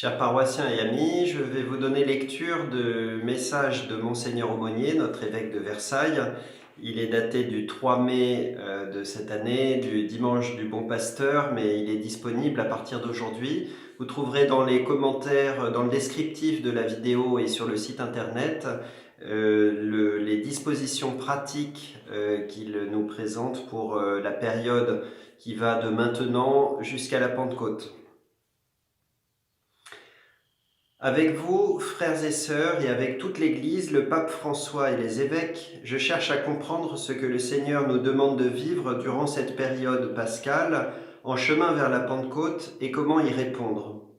Chers paroissiens et amis, je vais vous donner lecture de message de Monseigneur Aumônier, notre évêque de Versailles. Il est daté du 3 mai de cette année, du dimanche du Bon Pasteur, mais il est disponible à partir d'aujourd'hui. Vous trouverez dans les commentaires, dans le descriptif de la vidéo et sur le site internet, les dispositions pratiques qu'il nous présente pour la période qui va de maintenant jusqu'à la Pentecôte. Avec vous, frères et sœurs, et avec toute l'Église, le pape François et les évêques, je cherche à comprendre ce que le Seigneur nous demande de vivre durant cette période pascale, en chemin vers la Pentecôte, et comment y répondre.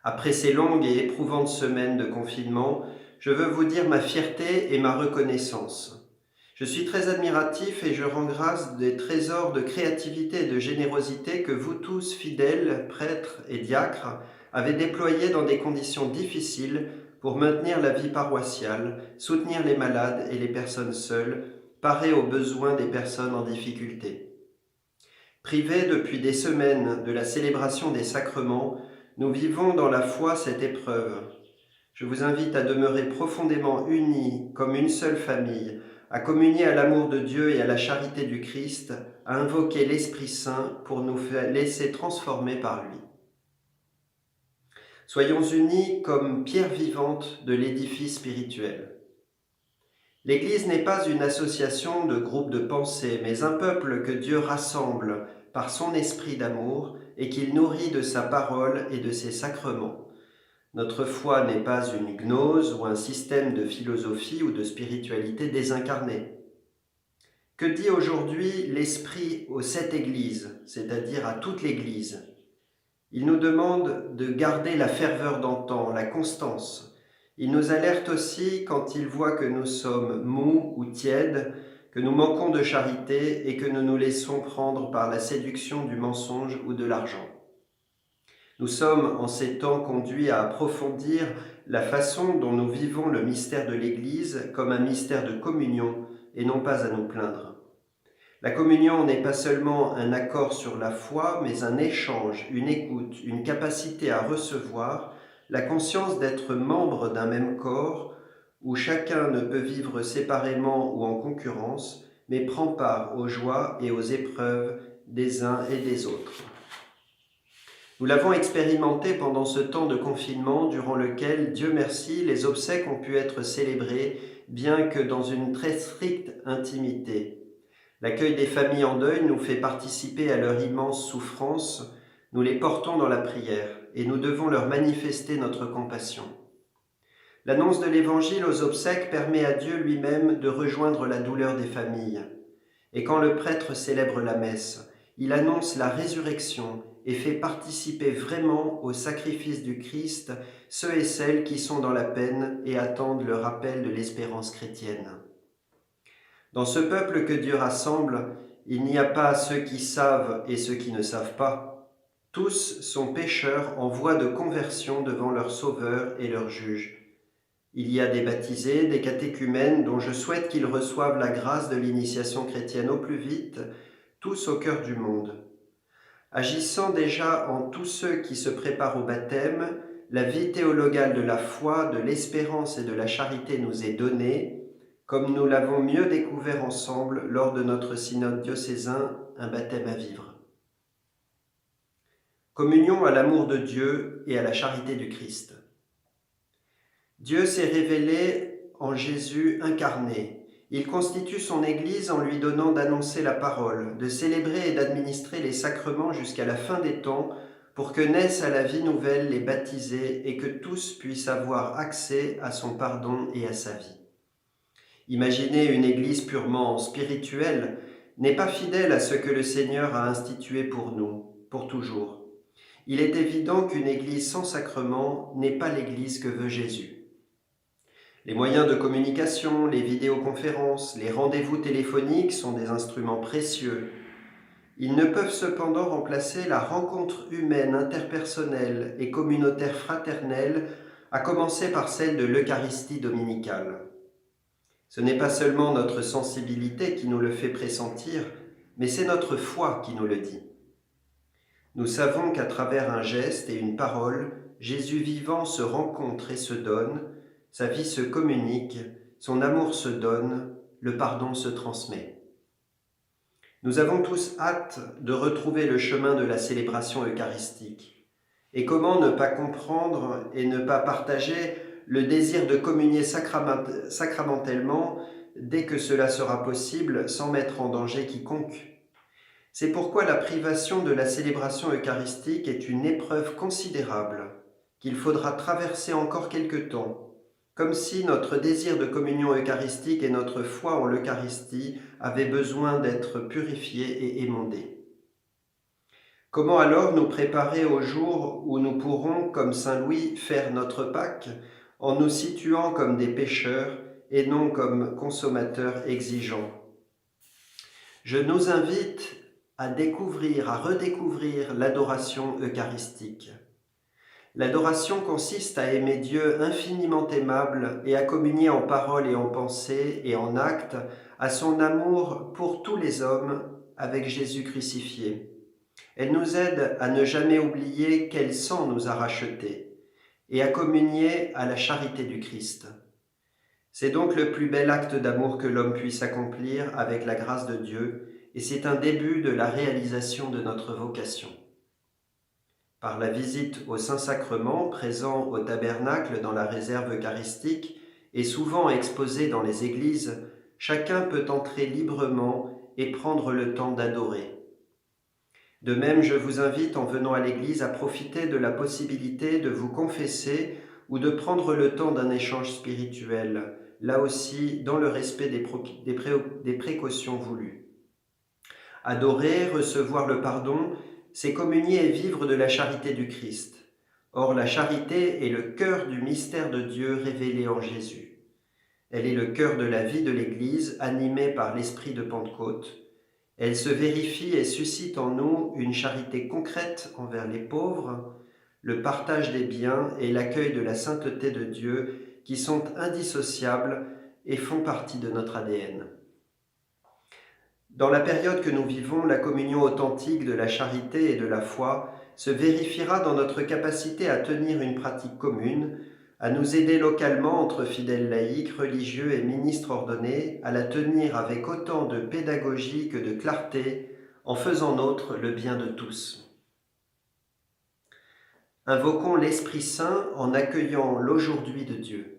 Après ces longues et éprouvantes semaines de confinement, je veux vous dire ma fierté et ma reconnaissance. Je suis très admiratif et je rends grâce des trésors de créativité et de générosité que vous tous, fidèles, prêtres et diacres, avez déployés dans des conditions difficiles pour maintenir la vie paroissiale, soutenir les malades et les personnes seules, parer aux besoins des personnes en difficulté. Privés depuis des semaines de la célébration des sacrements, nous vivons dans la foi cette épreuve. Je vous invite à demeurer profondément unis comme une seule famille, à communier à l'amour de Dieu et à la charité du Christ, à invoquer l'Esprit Saint pour nous laisser transformer par lui. Soyons unis comme pierre vivante de l'édifice spirituel. L'Église n'est pas une association de groupes de pensée, mais un peuple que Dieu rassemble par son esprit d'amour et qu'il nourrit de sa parole et de ses sacrements. Notre foi n'est pas une gnose ou un système de philosophie ou de spiritualité désincarnée. Que dit aujourd'hui l'Esprit aux 7 églises, c'est-à-dire à toute l'Église? Il nous demande de garder la ferveur d'antan, la constance. Il nous alerte aussi quand il voit que nous sommes mous ou tièdes, que nous manquons de charité et que nous nous laissons prendre par la séduction du mensonge ou de l'argent. Nous sommes en ces temps conduits à approfondir la façon dont nous vivons le mystère de l'Église comme un mystère de communion et non pas à nous plaindre. La communion n'est pas seulement un accord sur la foi, mais un échange, une écoute, une capacité à recevoir, la conscience d'être membre d'un même corps où chacun ne peut vivre séparément ou en concurrence, mais prend part aux joies et aux épreuves des uns et des autres. Nous l'avons expérimenté pendant ce temps de confinement durant lequel, Dieu merci, les obsèques ont pu être célébrées, bien que dans une très stricte intimité. L'accueil des familles en deuil nous fait participer à leur immense souffrance, nous les portons dans la prière et nous devons leur manifester notre compassion. L'annonce de l'Évangile aux obsèques permet à Dieu lui-même de rejoindre la douleur des familles. Et quand le prêtre célèbre la messe, il annonce la résurrection et fait participer vraiment au sacrifice du Christ ceux et celles qui sont dans la peine et attendent le rappel de l'espérance chrétienne. Dans ce peuple que Dieu rassemble, il n'y a pas ceux qui savent et ceux qui ne savent pas. Tous sont pécheurs en voie de conversion devant leur Sauveur et leur Juge. Il y a des baptisés, des catéchumènes dont je souhaite qu'ils reçoivent la grâce de l'initiation chrétienne au plus vite, tous au cœur du monde. Agissant déjà en tous ceux qui se préparent au baptême, la vie théologale de la foi, de l'espérance et de la charité nous est donnée, comme nous l'avons mieux découvert ensemble lors de notre synode diocésain, un baptême à vivre. Communion à l'amour de Dieu et à la charité du Christ. Dieu s'est révélé en Jésus incarné. Il constitue son Église en lui donnant d'annoncer la parole, de célébrer et d'administrer les sacrements jusqu'à la fin des temps pour que naissent à la vie nouvelle les baptisés et que tous puissent avoir accès à son pardon et à sa vie. Imaginer une Église purement spirituelle n'est pas fidèle à ce que le Seigneur a institué pour nous, pour toujours. Il est évident qu'une Église sans sacrement n'est pas l'Église que veut Jésus. Les moyens de communication, les vidéoconférences, les rendez-vous téléphoniques sont des instruments précieux. Ils ne peuvent cependant remplacer la rencontre humaine, interpersonnelle et communautaire fraternelle, à commencer par celle de l'Eucharistie dominicale. Ce n'est pas seulement notre sensibilité qui nous le fait pressentir, mais c'est notre foi qui nous le dit. Nous savons qu'à travers un geste et une parole, Jésus vivant se rencontre et se donne, sa vie se communique, son amour se donne, le pardon se transmet. Nous avons tous hâte de retrouver le chemin de la célébration eucharistique. Et comment ne pas comprendre et ne pas partager le désir de communier sacramentellement dès que cela sera possible sans mettre en danger quiconque? C'est pourquoi la privation de la célébration eucharistique est une épreuve considérable qu'il faudra traverser encore quelque temps, comme si notre désir de communion eucharistique et notre foi en l'Eucharistie avaient besoin d'être purifiés et émondés. Comment alors nous préparer au jour où nous pourrons, comme saint Louis, faire notre Pâque en nous situant comme des pécheurs et non comme consommateurs exigeants? Je nous invite à découvrir, à redécouvrir l'adoration eucharistique. L'adoration consiste à aimer Dieu infiniment aimable et à communier en parole et en pensée et en acte à son amour pour tous les hommes avec Jésus crucifié. Elle nous aide à ne jamais oublier quel sang nous a rachetés et à communier à la charité du Christ. C'est donc le plus bel acte d'amour que l'homme puisse accomplir avec la grâce de Dieu, et c'est un début de la réalisation de notre vocation. Par la visite au Saint-Sacrement, présent au tabernacle dans la réserve eucharistique et souvent exposé dans les églises, chacun peut entrer librement et prendre le temps d'adorer. De même, je vous invite en venant à l'église à profiter de la possibilité de vous confesser ou de prendre le temps d'un échange spirituel, là aussi dans le respect des précautions voulues. Adorer, recevoir le pardon, c'est communier et vivre de la charité du Christ. Or, la charité est le cœur du mystère de Dieu révélé en Jésus. Elle est le cœur de la vie de l'Église, animée par l'esprit de Pentecôte. Elle se vérifie et suscite en nous une charité concrète envers les pauvres, le partage des biens et l'accueil de la sainteté de Dieu qui sont indissociables et font partie de notre ADN. Dans la période que nous vivons, la communion authentique de la charité et de la foi se vérifiera dans notre capacité à tenir une pratique commune, à nous aider localement entre fidèles laïcs, religieux et ministres ordonnés, à la tenir avec autant de pédagogie que de clarté, en faisant nôtre le bien de tous. Invoquons l'Esprit Saint en accueillant l'aujourd'hui de Dieu.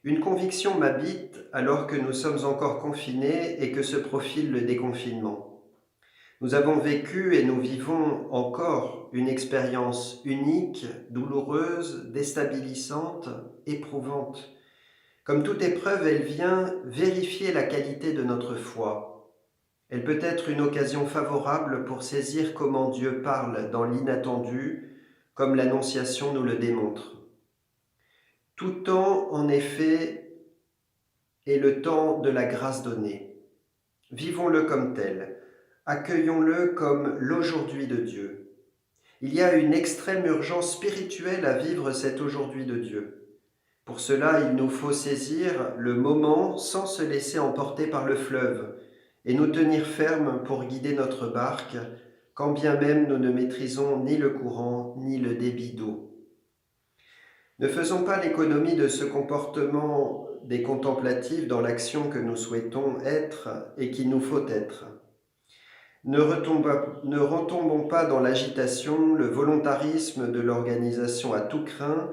Une conviction m'habite alors que nous sommes encore confinés et que se profile le déconfinement. Nous avons vécu et nous vivons encore une expérience unique, douloureuse, déstabilisante, éprouvante. Comme toute épreuve, elle vient vérifier la qualité de notre foi. Elle peut être une occasion favorable pour saisir comment Dieu parle dans l'inattendu, comme l'Annonciation nous le démontre. Tout temps, en effet, est le temps de la grâce donnée. Vivons-le comme tel. Accueillons-le comme l'aujourd'hui de Dieu. Il y a une extrême urgence spirituelle à vivre cet aujourd'hui de Dieu. Pour cela, il nous faut saisir le moment sans se laisser emporter par le fleuve et nous tenir fermes pour guider notre barque, quand bien même nous ne maîtrisons ni le courant ni le débit d'eau. Ne faisons pas l'économie de ce comportement des contemplatifs dans l'action que nous souhaitons être et qu'il nous faut être. Ne retombons pas dans l'agitation, le volontarisme de l'organisation à tout crin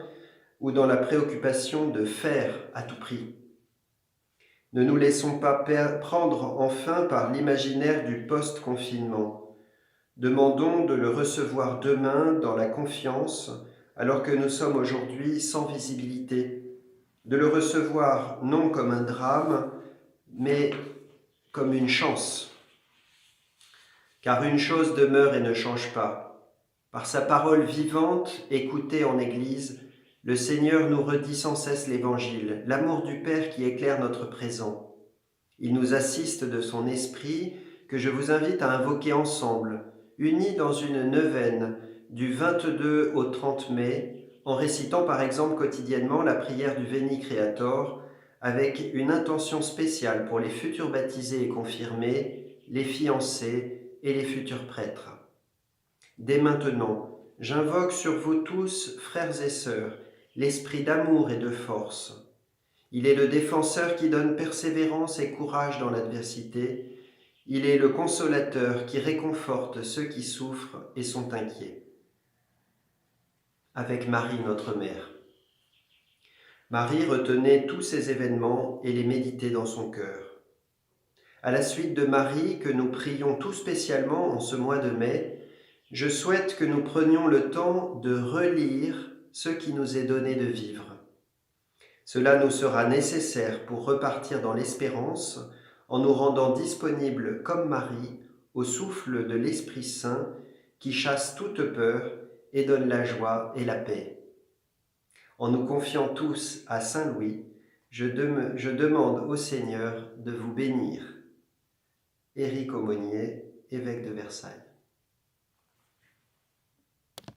ou dans la préoccupation de faire à tout prix. Ne nous laissons pas prendre enfin par l'imaginaire du post-confinement. Demandons de le recevoir demain dans la confiance, alors que nous sommes aujourd'hui sans visibilité, de le recevoir non comme un drame, mais comme une chance. Car une chose demeure et ne change pas. Par sa parole vivante, écoutée en Église, le Seigneur nous redit sans cesse l'Évangile, l'amour du Père qui éclaire notre présent. Il nous assiste de son esprit que je vous invite à invoquer ensemble, unis dans une neuvaine, du 22 au 30 mai, en récitant par exemple quotidiennement la prière du Veni Creator, avec une intention spéciale pour les futurs baptisés et confirmés, les fiancés et les futurs prêtres. Dès maintenant, j'invoque sur vous tous, frères et sœurs, l'esprit d'amour et de force. Il est le défenseur qui donne persévérance et courage dans l'adversité. Il est le consolateur qui réconforte ceux qui souffrent et sont inquiets. Avec Marie, notre Mère. Marie retenait tous ces événements et les méditait dans son cœur. À la suite de Marie, que nous prions tout spécialement en ce mois de mai, je souhaite que nous prenions le temps de relire ce qui nous est donné de vivre. Cela nous sera nécessaire pour repartir dans l'espérance en nous rendant disponibles comme Marie au souffle de l'Esprit Saint qui chasse toute peur et donne la joie et la paix. En nous confiant tous à Saint Louis, je demande au Seigneur de vous bénir. Éric Aumônier, évêque de Versailles.